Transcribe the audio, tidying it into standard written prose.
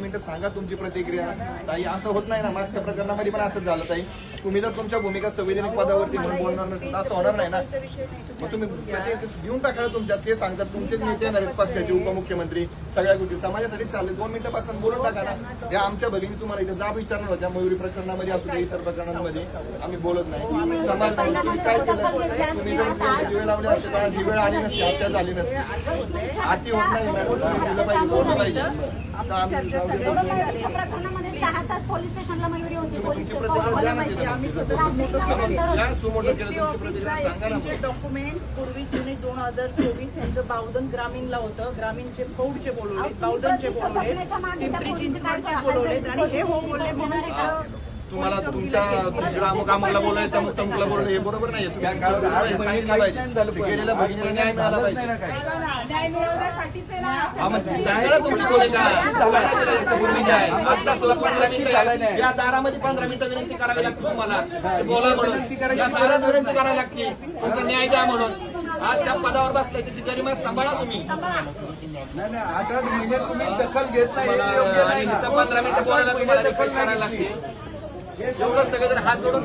मिनिटं सांगा तुमची प्रतिक्रिया. ताई असं होत नाही ना, मागच्या प्रकरणामध्ये पण असंच झालं ताई. तुम्ही जर तुमच्या भूमिका संवैधानिक पदावरती म्हणून बोलणार नसेल असं होणार नाही ना. मग तुम्ही घेऊन टाका तुमच्या, ते सांगतात तुमचेच नेते येणार आहेत पक्षाचे, उपमुख्यमंत्री, सगळ्या गोष्टी समाजासाठी चालले. 2 मिनिटापासून बोलून टाका ना. त्या आमच्या भगिनी तुम्हाला इथे जाब विचारणार होत्या, मयुरी प्रकरणामध्ये असू दे, इतर प्रकरणांमध्ये आम्ही बोलत नाही. समाज तुम्ही काय केलं, तुम्ही जर जीवे लावले असते तर आज ही वेळ आली नसती, हत्या झाली नसती. आती होत नाही दिलं पाहिजे, बोललं पाहिजे. प्रकरणामध्ये 6 तास पोलीस स्टेशनला मयुरी होती. पोलीस डॉक्युमेंट पूर्वी जुने 2024 यांचं बावधन ग्रामीणला होतं. ग्रामीणचे फौडचे बोलवले, बावधनचे बोलवले, पिंपरी चिंचवडचे बोलवले आणि हे हो बोलले म्हणून तुम्हाला तुमच्या ग्रामकामाला बोलायचं, मग तमुकला बोलणं हे बरोबर नाही. सांगितलं पाहिजे, गेलेल्या भगिनीला न्याय मिळाला पाहिजे. न्याय मिळवण्यासाठीच आहे ना. सांगा तुमची भूमिका. या दारामध्ये 15 मिनिटं विनंती करावी लागते तुम्हाला, बोला म्हणून. या दारात विनंती करावी लागते तुमचा न्याय द्या म्हणून. आज त्या पदावर बसलाय, त्याची गरिमा सांभाळा तुम्ही. नाही 18 महिने तुम्ही दखल घेत नाही आणि 15 मिनिटं बोलायला तुम्हाला रिक्वेस्ट करायला लागते. एवढं सगळेजण हात जोडून